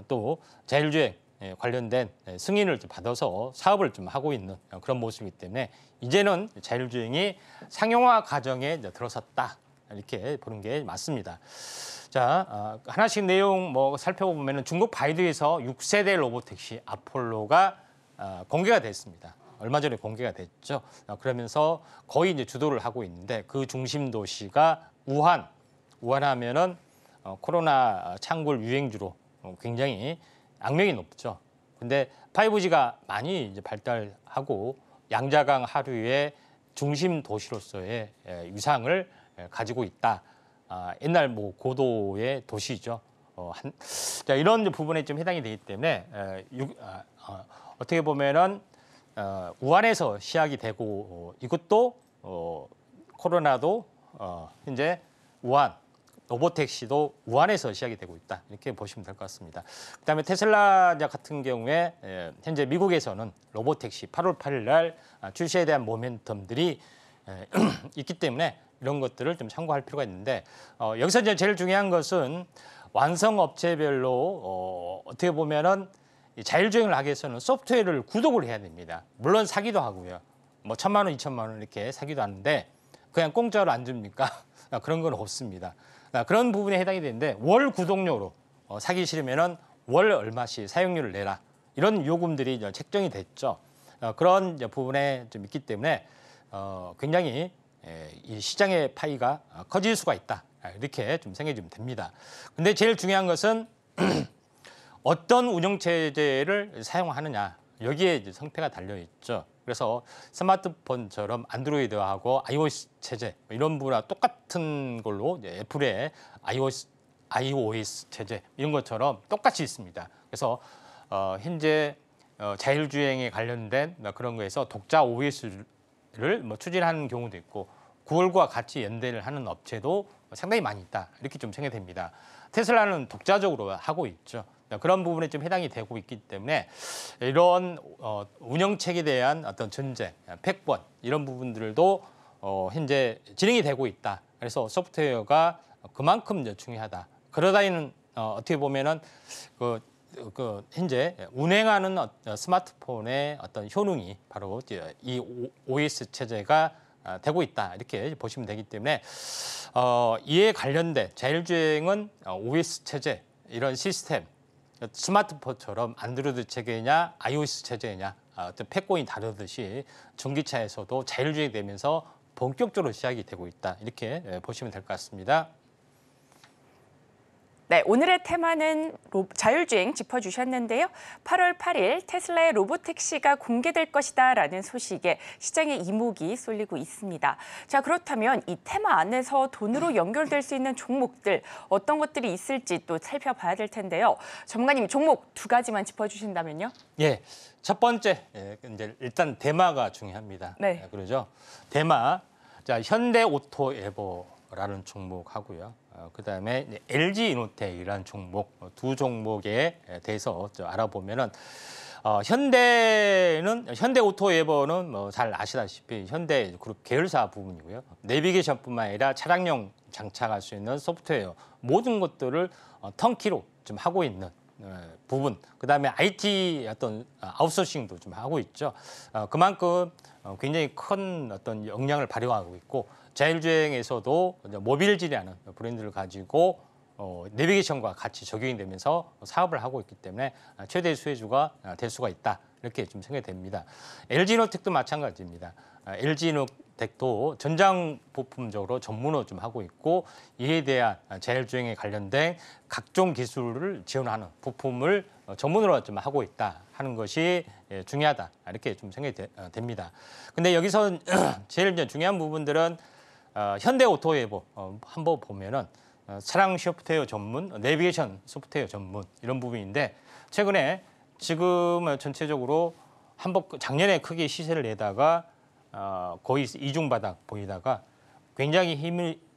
또 자율주행 관련된 승인을 좀 받아서 사업을 좀 하고 있는 그런 모습이기 때문에 이제는 자율주행이 상용화 과정에 들어섰다 이렇게 보는 게 맞습니다. 자, 하나씩 내용 뭐 살펴보면은 중국 바이두에서 6세대 로보택시 아폴로가 공개가 됐습니다. 얼마 전에 공개가 됐죠. 그러면서 거의 이제 주도를 하고 있는데 그 중심 도시가 우한. 우한하면은 코로나 창궐 유행주로 굉장히 악명이 높죠. 근데 5G가 많이 이제 발달하고 양자강 하류의 중심 도시로서의 위상을 가지고 있다. 옛날 뭐 고도의 도시죠. 자, 이런 부분에 좀 해당이 되기 때문에 어떻게 보면은 우한에서 시작이 되고 이것도 코로나도 현재 우한 로보택시도 우한에서 시작이 되고 있다 이렇게 보시면 될 것 같습니다. 그다음에 테슬라 같은 경우에 현재 미국에서는 로보택시 8월 8일 날 출시에 대한 모멘텀들이 있기 때문에 이런 것들을 좀 참고할 필요가 있는데 여기서 이제 제일 중요한 것은 완성 업체별로 어떻게 보면은 자율주행을 하기 위해서는 소프트웨어를 구독을 해야 됩니다. 물론 사기도 하고요. 뭐 1,000만 원, 2,000만 원 이렇게 사기도 하는데 그냥 공짜로 안 줍니까? 그런 건 없습니다. 그런 부분에 해당이 되는데 월 구독료로 사기 싫으면은 월 얼마씩 사용료를 내라 이런 요금들이 이제 책정이 됐죠. 그런 이제 부분에 좀 있기 때문에 굉장히 이 시장의 파이가 커질 수가 있다 이렇게 좀 생각이 좀 됩니다. 근데 제일 중요한 것은 어떤 운영체제를 사용하느냐 여기에 이제 성패가 달려 있죠. 그래서 스마트폰처럼 안드로이드하고 iOS 체제 이런 부분과 똑같은 걸로 이제 애플의 iOS 체제 이런 것처럼 똑같이 있습니다. 그래서 현재 자율주행에 관련된 그런 거에서 독자 OS를 뭐 추진하는 경우도 있고 구글과 같이 연대를 하는 업체도 상당히 많이 있다 이렇게 좀 생각이 됩니다. 테슬라는 독자적으로 하고 있죠. 그런 부분에 좀 해당이 되고 있기 때문에 이런 운영책에 대한 어떤 전제, 패권 이런 부분들도 현재 진행이 되고 있다. 그래서 소프트웨어가 그만큼 이제 중요하다. 그러다니는 어떻게 보면은 현재 운행하는 스마트폰의 어떤 효능이 바로 이 OS 체제가 되고 있다 이렇게 보시면 되기 때문에 이에 관련된 자율주행은 OS 체제 이런 시스템 스마트폰처럼 안드로이드 체계냐 iOS 체제냐 어떤 패권이 다르듯이 전기차에서도 자율주행이 되면서 본격적으로 시작이 되고 있다 이렇게 보시면 될 것 같습니다. 네, 오늘의 테마는 자율주행 짚어주셨는데요. 8월 8일 테슬라의 로보택시가 공개될 것이다라는 소식에 시장에 이목이 쏠리고 있습니다. 자, 그렇다면 이 테마 안에서 돈으로 연결될 수 있는 종목들 어떤 것들이 있을지 또 살펴봐야 될 텐데요. 전문가님 종목 두 가지만 짚어주신다면요? 예, 첫 번째 이제 일단 대마가 중요합니다. 네. 그러죠. 대마, 자 현대오토에버라는 종목하고요. 그다음에 LG 이노텍이라는 종목 두 종목에 대해서 알아보면은 현대오토에버는 뭐 잘 아시다시피 현대그룹 계열사 부분이고요. 내비게이션뿐만 아니라 차량용 장착할 수 있는 소프트웨어 모든 것들을 턴키로 좀 하고 있는 부분. 그다음에 IT 어떤 아웃소싱도 좀 하고 있죠. 그만큼 굉장히 큰 어떤 역량을 발휘하고 있고. 자율주행에서도 모빌질이라는 브랜드를 가지고 내비게이션과 같이 적용이 되면서 사업을 하고 있기 때문에 최대 수혜주가 될 수가 있다. 이렇게 좀 생각이 됩니다. LG이노텍도 마찬가지입니다. LG이노텍도 전장 부품적으로 전문으로 좀 하고 있고 이에 대한 자율주행에 관련된 각종 기술을 지원하는 부품을 전문으로 좀 하고 있다 하는 것이 중요하다. 이렇게 좀 생각이 됩니다. 근데 여기서 제일 중요한 부분들은 현대오토에버 한번 보면은 차량 소프트웨어 전문, 내비게이션 소프트웨어 전문 이런 부분인데 최근에 지금 전체적으로 한번 작년에 크게 시세를 내다가 거의 이중바닥 보이다가 굉장히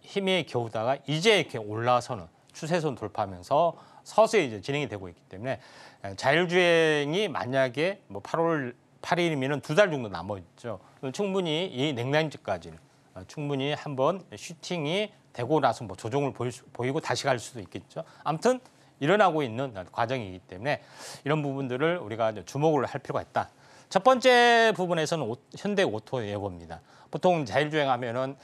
힘에 겨우다가 이제 이렇게 올라서는 추세선 돌파하면서 서서히 이제 진행이 되고 있기 때문에 자율주행이 만약에 뭐 8월 8일이면 2달 정도 남아 있죠. 충분히 이 냉난지까지는 충분히 한번 슈팅이 되고 나서 뭐 조정을 보이고 다시 갈 수도 있겠죠. 아무튼 일어나고 있는 과정이기 때문에 이런 부분들을 우리가 주목을 할 필요가 있다. 첫 번째 부분에서는 현대오토에버입니다. 보통 자율주행하면은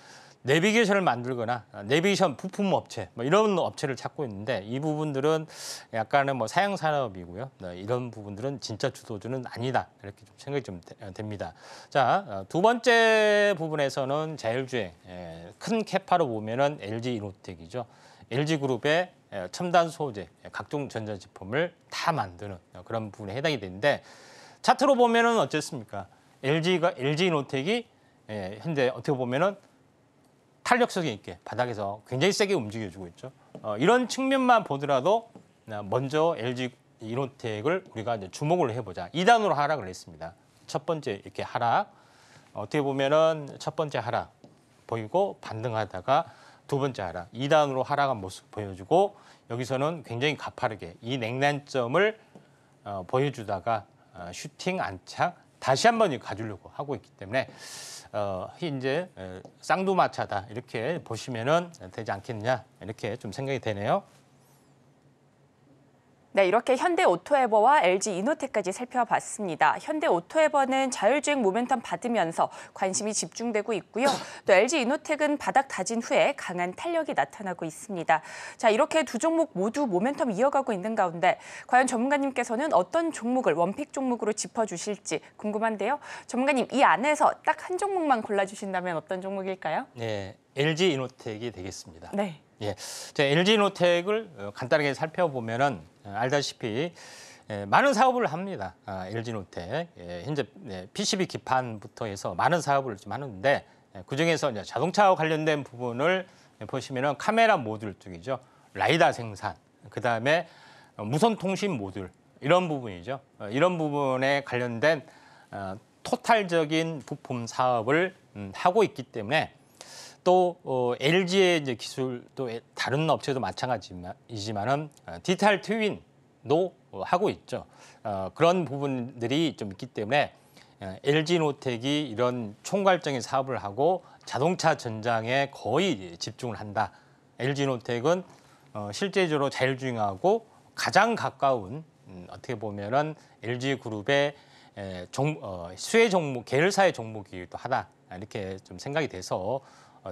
내비게이션을 만들거나 내비게이션 부품 업체 뭐 이런 업체를 찾고 있는데 이 부분들은 약간은 뭐 사양 산업이고요. 이런 부분들은 진짜 주도주는 아니다 이렇게 좀 생각이 좀 됩니다. 자, 두 번째 부분에서는 자율주행 큰 캐파로 보면은 LG 이노텍이죠. LG 그룹의 첨단 소재 각종 전자제품을 다 만드는 그런 부분에 해당이 되는데 차트로 보면은 어쨌습니까? LG 이노텍이 현재 어떻게 보면은 탄력성 있게 바닥에서 굉장히 세게 움직여주고 있죠. 이런 측면만 보더라도 먼저 LG 이노텍을 우리가 이제 주목을 해보자. 2단으로 하락을 했습니다. 첫 번째 이렇게 하락. 어떻게 보면은 첫 번째 하락 보이고 반등하다가 두 번째 하락. 2단으로 하락한 모습 보여주고 여기서는 굉장히 가파르게 이 냉난점을 보여주다가 슈팅 안착 다시 한번 가주려고 하고 있기 때문에 이제 쌍두마차다 이렇게 보시면은 되지 않겠냐 이렇게 좀 생각이 되네요. 네, 이렇게 현대오토에버와 LG 이노텍까지 살펴봤습니다. 현대오토에버는 자율주행 모멘텀 받으면서 관심이 집중되고 있고요. 또 LG 이노텍은 바닥 다진 후에 강한 탄력이 나타나고 있습니다. 자, 이렇게 두 종목 모두 모멘텀 이어가고 있는 가운데 과연 전문가님께서는 어떤 종목을 원픽 종목으로 짚어주실지 궁금한데요. 전문가님, 이 안에서 딱 한 종목만 골라주신다면 어떤 종목일까요? 네, LG 이노텍이 되겠습니다. 네. 예, LG 이노텍을 간단하게 살펴보면은 알다시피 많은 사업을 합니다. LG 이노텍 현재 PCB 기판부터 해서 많은 사업을 좀 하는데 그 중에서 이제 자동차와 관련된 부분을 보시면은 카메라 모듈 쪽이죠, 라이다 생산, 그 다음에 무선 통신 모듈 이런 부분이죠. 이런 부분에 관련된 토탈적인 부품 사업을 하고 있기 때문에. 또 LG의 이제 기술도 다른 업체도 마찬가지지만은 디지털 트윈도 하고 있죠. 그런 부분들이 좀 있기 때문에 LG노텍이 이런 총괄적인 사업을 하고 자동차 전장에 거의 집중을 한다. LG노텍은 실제적으로 자율주행하고 가장 가까운 어떻게 보면은 LG그룹의 수혜 종목, 계열사의 종목이기도 하다. 이렇게 좀 생각이 돼서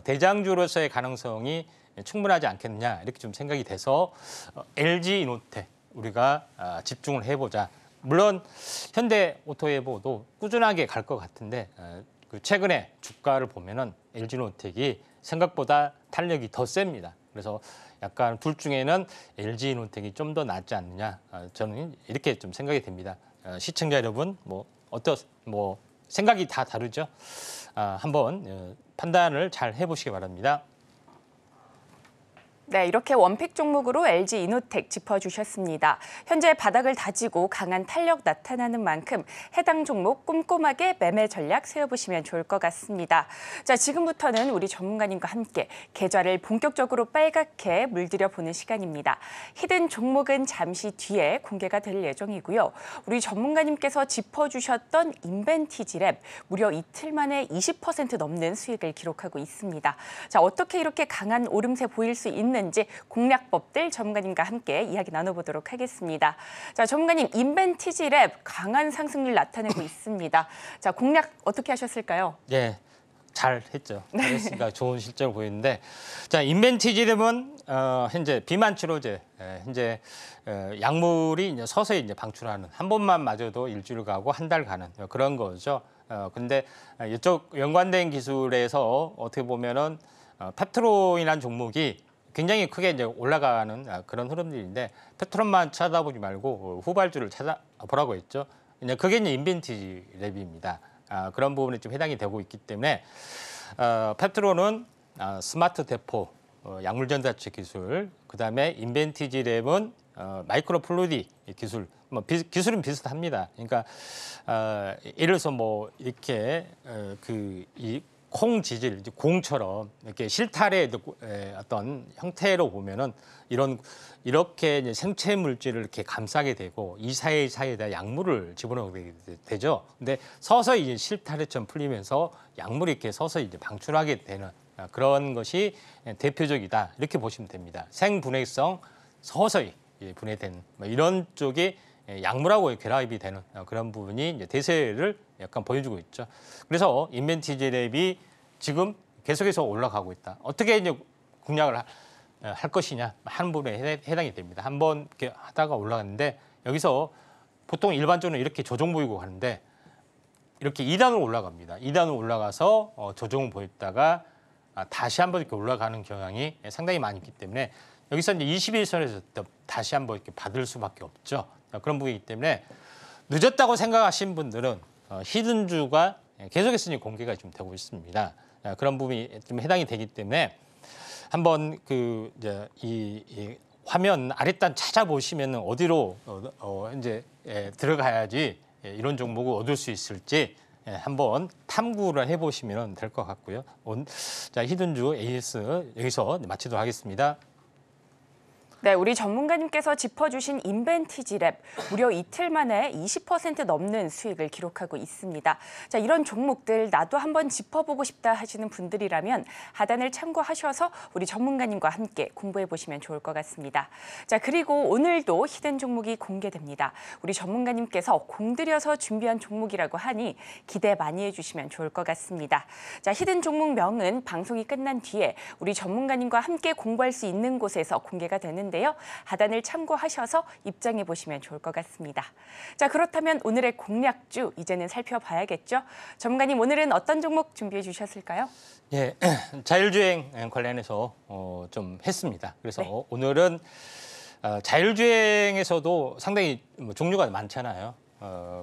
대장주로서의 가능성이 충분하지 않겠느냐 이렇게 좀 생각이 돼서 LG이노텍 우리가 집중을 해보자. 물론 현대오토에보도 꾸준하게 갈 것 같은데 최근에 주가를 보면은 LG이노텍이 생각보다 탄력이 더 셉니다. 그래서 약간 둘 중에는 LG이노텍이 좀 더 낫지 않느냐 저는 이렇게 좀 생각이 됩니다. 시청자 여러분 뭐 생각이 다 다르죠. 한번 판단을 잘 해보시기 바랍니다. 네, 이렇게 원픽 종목으로 LG이노텍 짚어주셨습니다. 현재 바닥을 다지고 강한 탄력 나타나는 만큼 해당 종목 꼼꼼하게 매매 전략 세워보시면 좋을 것 같습니다. 자, 지금부터는 우리 전문가님과 함께 계좌를 본격적으로 빨갛게 물들여 보는 시간입니다. 히든 종목은 잠시 뒤에 공개가 될 예정이고요. 우리 전문가님께서 짚어주셨던 인벤티지랩 무려 이틀 만에 20% 넘는 수익을 기록하고 있습니다. 자, 어떻게 이렇게 강한 오름세 보일 수 있는지 공략법들 전문가님과 함께 이야기 나눠보도록 하겠습니다. 자, 전문가님, 인벤티지랩 강한 상승률 나타내고 있습니다. 자, 공략 어떻게 하셨을까요? 예, 잘 했죠. 잘했으니까 좋은 실적을 보이는데, 자, 인벤티지랩은 현재 비만 치료제, 현재 약물이 이제 서서히 이제 방출하는 한 번만 맞아도 일주일 가고 한 달 가는 그런 거죠. 근데 이쪽 연관된 기술에서 어떻게 보면은 펩트론이라는 종목이 굉장히 크게 이제 올라가는 그런 흐름들인데 페트론만 찾아보지 말고 후발주를 찾아보라고 했죠. 이제 그게 이제 인벤티지랩입니다. 그런 부분에 좀 해당이 되고 있기 때문에 페트론은 스마트 대포, 약물전자체 기술, 그다음에 인벤티지랩은 마이크로 플루이드 기술, 기술은 비슷합니다. 그러니까 예를 들어서 뭐 이렇게 이 콩 지질, 공처럼 이렇게 실타래 어떤 형태로 보면은 이렇게 이제 생체 물질을 이렇게 감싸게 되고 이 사이에다 약물을 집어넣게 되죠. 근데 서서히 이제 실타래처럼 풀리면서 약물이 이렇게 서서히 이제 방출하게 되는 그런 것이 대표적이다 이렇게 보시면 됩니다. 생분해성 서서히 분해되는 이런 쪽이 약물하고 결합이 되는 그런 부분이 이제 대세를 약간 보여주고 있죠. 그래서 인벤티지랩이 지금 계속해서 올라가고 있다. 어떻게 이제 공략을 할 것이냐 하는 부분에 해당이 됩니다. 한번 이렇게 하다가 올라갔는데 여기서 보통 일반적으로 이렇게 조정 보이고 하는데 이렇게 2단으로 올라갑니다. 2단으로 올라가서 조정을 보였다가 다시 한번 이렇게 올라가는 경향이 상당히 많이 있기 때문에 여기서 이제 21선에서 다시 한번 이렇게 받을 수밖에 없죠. 그런 부분이기 때문에 늦었다고 생각하신 분들은 히든주가 계속해서 이제 공개가 좀 되고 있습니다. 그런 부분이 좀 해당이 되기 때문에 한번 이제 이 화면 아랫단 찾아보시면 어디로 이제 들어가야지 이런 종목을 얻을 수 있을지 한번 탐구를 해보시면 될 것 같고요. 자, 히든주 AS 여기서 마치도록 하겠습니다. 네, 우리 전문가님께서 짚어주신 인벤티지랩 무려 이틀 만에 20% 넘는 수익을 기록하고 있습니다. 자, 이런 종목들 나도 한번 짚어보고 싶다 하시는 분들이라면 하단을 참고하셔서 우리 전문가님과 함께 공부해 보시면 좋을 것 같습니다. 자, 그리고 오늘도 히든 종목이 공개됩니다. 우리 전문가님께서 공들여서 준비한 종목이라고 하니 기대 많이 해주시면 좋을 것 같습니다. 자, 히든 종목명은 방송이 끝난 뒤에 우리 전문가님과 함께 공부할 수 있는 곳에서 공개가 되는데요. 하단을 참고하셔서 입장해 보시면 좋을 것 같습니다. 자, 그렇다면 오늘의 공략주 이제는 살펴봐야겠죠. 전문가님, 오늘은 어떤 종목 준비해 주셨을까요? 예, 자율주행 관련해서 좀 했습니다. 그래서 네. 오늘은 자율주행에서도 상당히 종류가 많잖아요.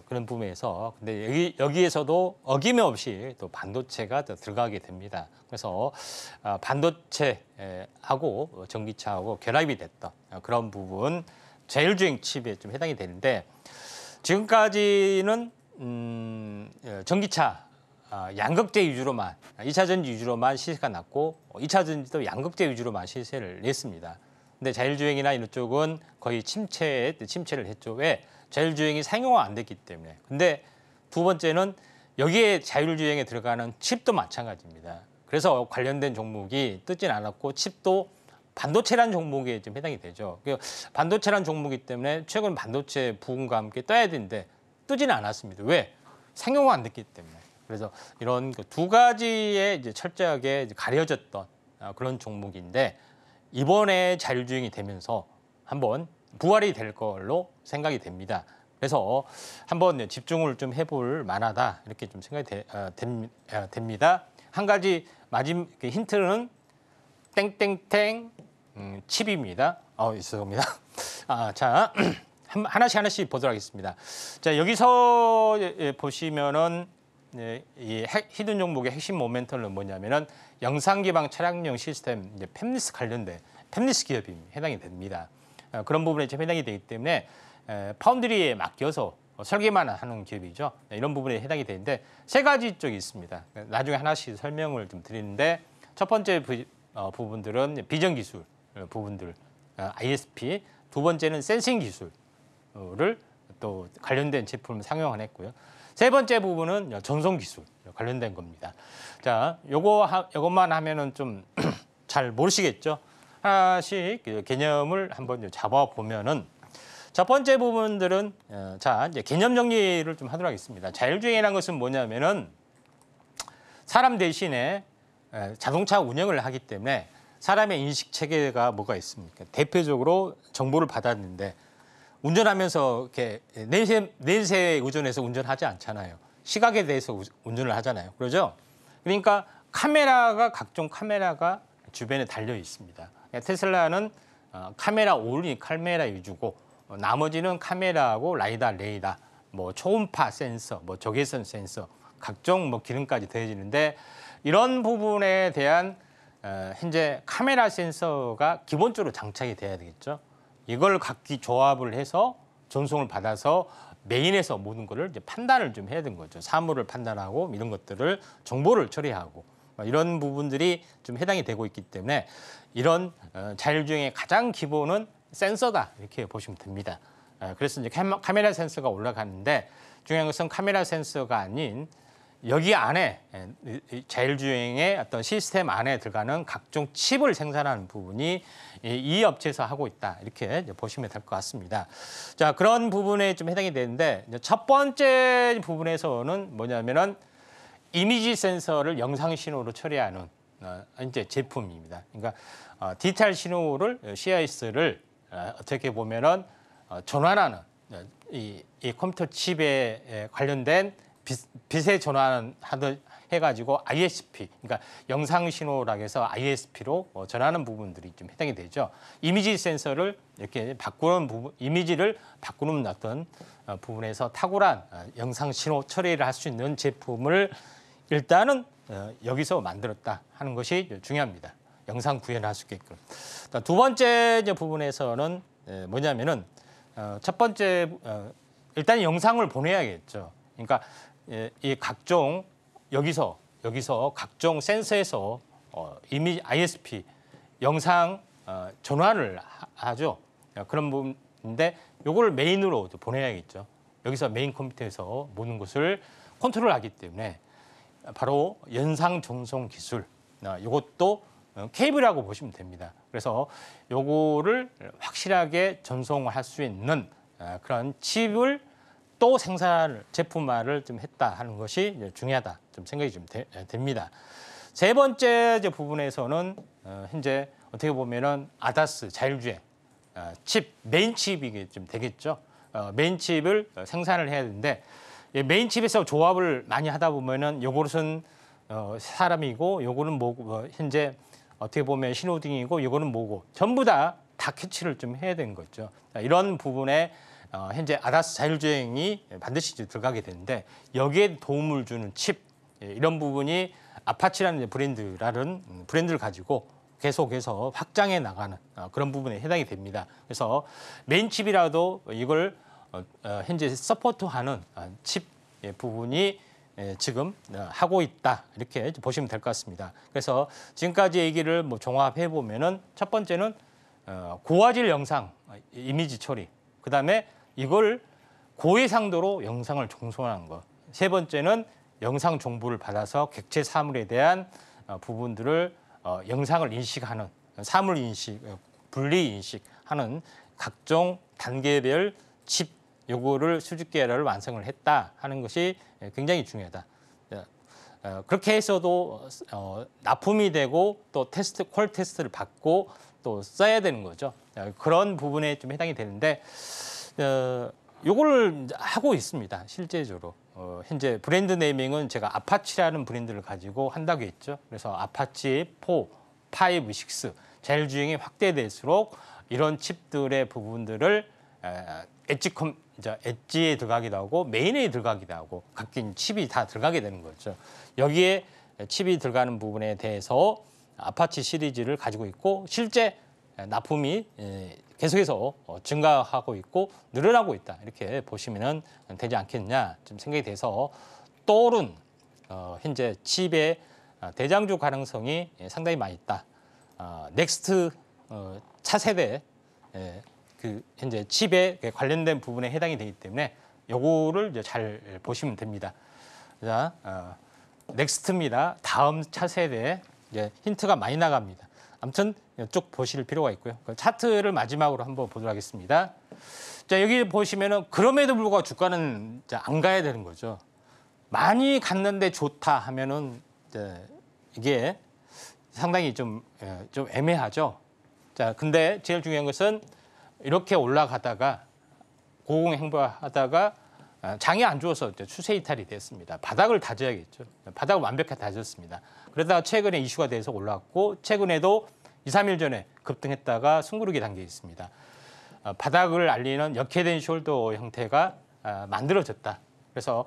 그런 부분에서 근데 여기에서도 어김없이 또 반도체가 또 들어가게 됩니다. 그래서 반도체하고 전기차하고 결합이 됐던 그런 부분 자율주행 칩에 좀 해당이 되는데 지금까지는 전기차 양극재 위주로만 2차 전지 위주로만 시세가 났고 2차 전지도 양극재 위주로만 시세를 냈습니다. 근데 자율주행이나 이런 쪽은 거의 침체를 했죠. 왜? 자율주행이 상용화 안 됐기 때문에. 근데 두 번째는 여기에 자율주행에 들어가는 칩도 마찬가지입니다. 그래서 관련된 종목이 뜨진 않았고 칩도 반도체란 종목에 좀 해당이 되죠. 반도체란 종목이기 때문에 최근 반도체 부분과 함께 떠야 되는데 뜨지는 않았습니다. 왜? 상용화 안 됐기 때문에. 그래서 이런 두 가지에 이제 철저하게 가려졌던 그런 종목인데 이번에 자율주행이 되면서 한번 부활이 될 걸로 생각이 됩니다. 그래서 한번 집중을 좀 해볼 만하다 이렇게 좀 생각이 됩니다. 한 가지 마지막 힌트는 땡땡땡 칩입니다. 있습니다. 자 하나씩 보도록 하겠습니다. 자 여기서 보시면은 이 히든 종목의 핵심 모멘텀은 뭐냐면은 영상 기반 차량용 시스템 이제 팹리스 관련된 팹리스 기업이 해당이 됩니다. 그런 부분에 좀 해당이 되기 때문에 파운드리에 맡겨서 설계만 하는 기업이죠. 이런 부분에 해당이 되는데 세 가지 쪽이 있습니다. 나중에 하나씩 설명을 좀 드리는데 첫 번째 부분들은 비전 기술 부분들 ISP, 두 번째는 센싱 기술을 또 관련된 제품을 상용화했고요. 세 번째 부분은 전송 기술 관련된 겁니다. 자, 요것만 하면은 좀 잘 모르시겠죠? 하나씩 개념을 한번 잡아 보면은 첫 번째 부분들은 자 이제 개념 정리를 좀 하도록 하겠습니다. 자율주행이라는 것은 뭐냐면은 사람 대신에 자동차 운영을 하기 때문에 사람의 인식 체계가 뭐가 있습니까? 대표적으로 정보를 받았는데 운전하면서 이렇게 내세에 의존해서 운전하지 않잖아요. 시각에 대해서 운전을 하잖아요. 그러죠? 그러니까 각종 카메라가 주변에 달려 있습니다. 테슬라는 카메라 올리 카메라 위주고 나머지는 카메라하고 라이다, 레이더, 뭐 초음파 센서, 뭐 적외선 센서, 각종 뭐 기능까지 더해지는데 이런 부분에 대한 현재 카메라 센서가 기본적으로 장착이 돼야 되겠죠. 이걸 각기 조합을 해서 전송을 받아서 메인에서 모든 것을 이제 판단을 좀 해야 되는 거죠. 사물을 판단하고 이런 것들을 정보를 처리하고 이런 부분들이 좀 해당이 되고 있기 때문에 이런 자율주행의 가장 기본은 센서다 이렇게 보시면 됩니다. 그래서 이제 카메라 센서가 올라가는데 중요한 것은 카메라 센서가 아닌 여기 안에 자율주행의 어떤 시스템 안에 들어가는 각종 칩을 생산하는 부분이 이 업체에서 하고 있다 이렇게 보시면 될 것 같습니다. 자 그런 부분에 좀 해당이 되는데 첫 번째 부분에서는 뭐냐면은 이미지 센서를 영상 신호로 처리하는 이제 제품입니다. 그러니까 디지털 신호를 CIS를 어떻게 보면은 전환하는 이 컴퓨터 칩에 관련된 빛의 전환하듯 해가지고 ISP, 그러니까 영상 신호라고 해서 ISP로 전하는 부분들이 좀 해당이 되죠. 이미지 센서를 이렇게 바꾸는 부분, 이미지를 바꾸는 어떤 부분에서 탁월한 영상 신호 처리를 할 수 있는 제품을 일단은 여기서 만들었다 하는 것이 중요합니다. 영상 구현할 수 있게끔. 두 번째 이제 부분에서는 뭐냐면은 첫 번째 일단 영상을 보내야겠죠. 그러니까 이 각종 여기서 각종 센서에서 이미지 ISP 영상 전환을 하죠. 그런 부분인데 요걸 메인으로 보내야겠죠. 여기서 메인 컴퓨터에서 모든 것을 컨트롤하기 때문에 바로 연상 전송 기술 이것도 케이블이라고 보시면 됩니다. 그래서 요거를 확실하게 전송할 수 있는 그런 칩을 또 제품화를 좀 했다 하는 것이 중요하다 좀 생각이 좀 됩니다. 세 번째 부분에서는 현재 어떻게 보면은 아다스 자율주행 칩 메인 칩이 좀 되겠죠. 메인 칩을 생산을 해야 되는데 메인 칩에서 조합을 많이 하다 보면은 요것은 사람이고 요거는 뭐고 현재 어떻게 보면 신호등이고 요거는 뭐고 전부 다 캐치를 좀 해야 되는 거죠. 이런 부분에 현재 아다스 자율주행이 반드시 들어가게 되는데 여기에 도움을 주는 칩 이런 부분이 아파치라는 브랜드를 가지고 계속해서 확장해 나가는 그런 부분에 해당이 됩니다. 그래서 메인 칩이라도 이걸 현재 서포트하는 칩 부분이 지금 하고 있다 이렇게 보시면 될 것 같습니다. 그래서 지금까지 얘기를 뭐 종합해 보면은 첫 번째는 고화질 영상 이미지 처리, 그다음에 이걸 고해상도로 영상을 종송하는 것. 세 번째는 영상 정보를 받아서 객체 사물에 대한 부분들을 영상을 인식하는 사물 인식, 분리 인식하는 각종 단계별 칩 요거를 수직 계열을 완성을 했다 하는 것이 굉장히 중요하다. 그렇게 해서도 납품이 되고 또 테스트 퀄 테스트를 받고 또 써야 되는 거죠. 그런 부분에 좀 해당이 되는데 요거를 하고 있습니다. 실제적으로. 현재 브랜드 네이밍은 제가 아파치라는 브랜드를 가지고 한다고 했죠. 그래서 아파치 4, 5, 6 자율주행이 확대될수록 이런 칩들의 부분들을 엣지에 들어가기도 하고 메인에 들어가기도 하고 각기 칩이 다 들어가게 되는 거죠. 여기에 칩이 들어가는 부분에 대해서 아파치 시리즈를 가지고 있고 실제 납품이 계속해서 증가하고 있고 늘어나고 있다 이렇게 보시면 되지 않겠냐 좀 생각이 돼서 떠오른 현재 칩의 대장주 가능성이 상당히 많이 있다. 넥스트 차세대 그 현재 칩에 관련된 부분에 해당이 되기 때문에 요거를 이제 잘 보시면 됩니다. 자, 넥스트입니다. 다음 차세대 이제 힌트가 많이 나갑니다. 아무튼 쭉 보실 필요가 있고요. 그 차트를 마지막으로 한번 보도록 하겠습니다. 자, 여기 보시면은 그럼에도 불구하고 주가는 이제 안 가야 되는 거죠. 많이 갔는데 좋다 하면은 이게 상당히 좀 애매하죠. 자, 근데 제일 중요한 것은 이렇게 올라가다가 고공행보하다가 장이 안 좋아서 추세 이탈이 됐습니다. 바닥을 다져야겠죠. 바닥을 완벽하게 다졌습니다. 그러다가 최근에 이슈가 돼서 올라왔고 최근에도 2, 3일 전에 급등했다가 숨고르기 단계에 있습니다. 바닥을 알리는 역회된 숄더 형태가 만들어졌다. 그래서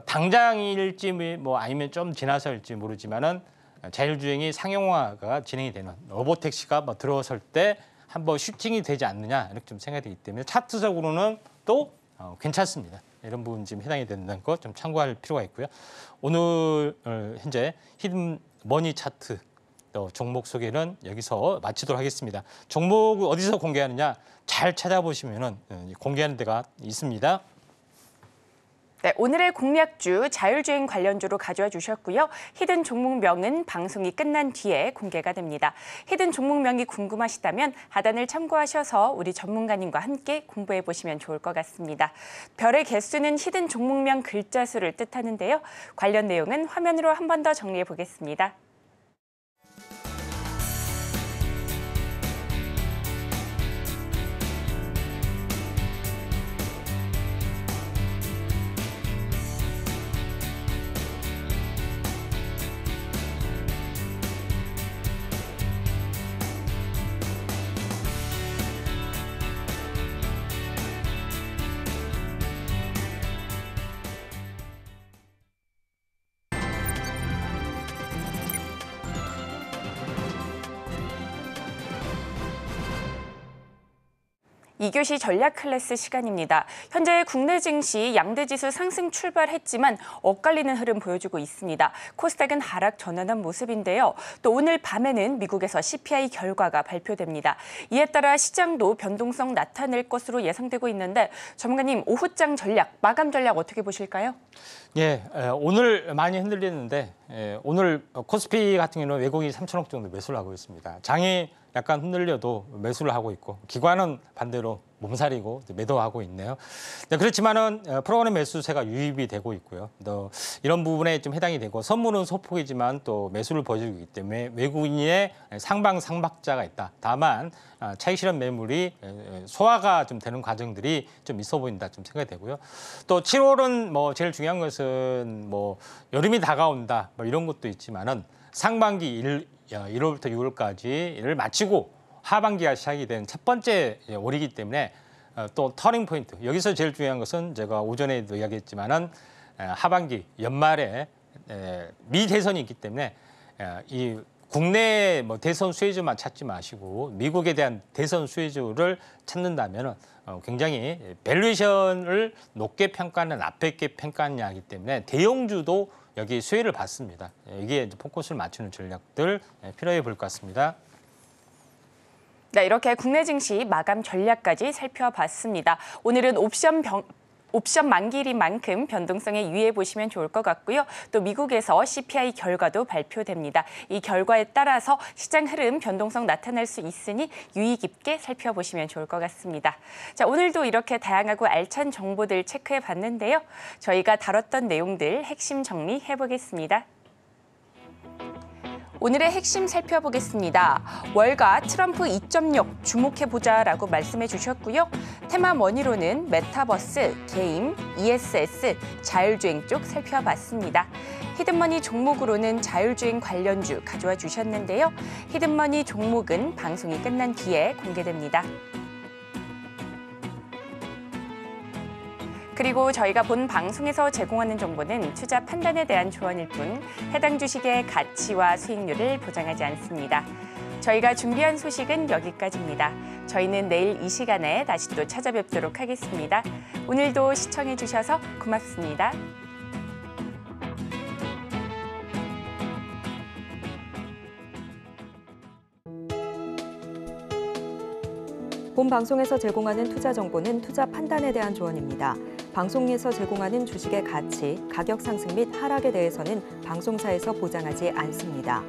당장일지 뭐 아니면 좀 지나서일지 모르지만은 자율주행이 상용화가 진행이 되는 로보택시가 뭐 들어설 때 한번 슈팅이 되지 않느냐 이렇게 좀 생각이 되기 때문에 차트적으로는 또 괜찮습니다. 이런 부분 지금 해당이 된다는 거 좀 참고할 필요가 있고요. 오늘 현재 히든 머니 차트 또 종목 소개는 여기서 마치도록 하겠습니다. 종목을 어디서 공개하느냐 잘 찾아보시면은 공개하는 데가 있습니다. 네, 오늘의 공략주 자율주행 관련주로 가져와 주셨고요. 히든 종목명은 방송이 끝난 뒤에 공개가 됩니다. 히든 종목명이 궁금하시다면 하단을 참고하셔서 우리 전문가님과 함께 공부해 보시면 좋을 것 같습니다. 별의 개수는 히든 종목명 글자 수를 뜻하는데요. 관련 내용은 화면으로 한 번 더 정리해 보겠습니다. 이교시 전략 클래스 시간입니다. 현재 국내 증시 양대지수 상승 출발했지만 엇갈리는 흐름 보여주고 있습니다. 코스닥은 하락 전환한 모습인데요. 또 오늘 밤에는 미국에서 CPI 결과가 발표됩니다. 이에 따라 시장도 변동성 나타낼 것으로 예상되고 있는데 전문가님 오후장 전략, 마감 전략 어떻게 보실까요? 예, 오늘 많이 흔들리는데 오늘 코스피 같은 경우는 외국인이 3천억 정도 매수를 하고 있습니다. 장이 약간 흔들려도 매수를 하고 있고 기관은 반대로 몸살이고 매도하고 있네요. 그렇지만은 프로그램 매수세가 유입이 되고 있고요. 또 이런 부분에 좀 해당이 되고 선물은 소폭이지만 또 매수를 보여주고 있기 때문에 외국인의 상방상박자가 있다. 다만 차익 실현 매물이 소화가 좀 되는 과정들이 좀 있어 보인다 좀 생각이 되고요. 또 7월은 뭐 제일 중요한 것은 뭐 여름이 다가온다 뭐 이런 것도 있지만은 상반기 1월부터 6월까지를 마치고 하반기가 시작이 된 첫 번째 월이기 때문에 또 터닝 포인트. 여기서 제일 중요한 것은 제가 오전에도 이야기했지만은 하반기 연말에 미 대선이 있기 때문에 이 국내 대선 수혜주만 찾지 마시고 미국에 대한 대선 수혜주를 찾는다면 굉장히 밸류에이션을 높게 평가하는 앞에 평가하는 하기 때문에 대형주도 여기 수혜를 받습니다. 이게 이제 포커스를 맞추는 전략들 필요해 볼 것 같습니다. 네, 이렇게 국내 증시 마감 전략까지 살펴봤습니다. 오늘은 옵션 만기일인 만큼 변동성에 유의해 보시면 좋을 것 같고요. 또 미국에서 CPI 결과도 발표됩니다. 이 결과에 따라서 시장 흐름 변동성 나타날 수 있으니 유의 깊게 살펴보시면 좋을 것 같습니다. 자, 오늘도 이렇게 다양하고 알찬 정보들 체크해 봤는데요. 저희가 다뤘던 내용들 핵심 정리해 보겠습니다. 오늘의 핵심 살펴보겠습니다. 월가 트럼프 2.6 주목해보자라고 말씀해 주셨고요. 테마 머니로는 메타버스, 게임, ESS, 자율주행 쪽 살펴봤습니다. 히든머니 종목으로는 자율주행 관련주 가져와 주셨는데요. 히든머니 종목은 방송이 끝난 뒤에 공개됩니다. 그리고 저희가 본 방송에서 제공하는 정보는 투자 판단에 대한 조언일 뿐 해당 주식의 가치와 수익률을 보장하지 않습니다. 저희가 준비한 소식은 여기까지입니다. 저희는 내일 이 시간에 다시 또 찾아뵙도록 하겠습니다. 오늘도 시청해 주셔서 고맙습니다. 본 방송에서 제공하는 투자 정보는 투자 판단에 대한 조언입니다. 방송에서 제공하는 주식의 가치, 가격 상승 및 하락에 대해서는 방송사에서 보장하지 않습니다.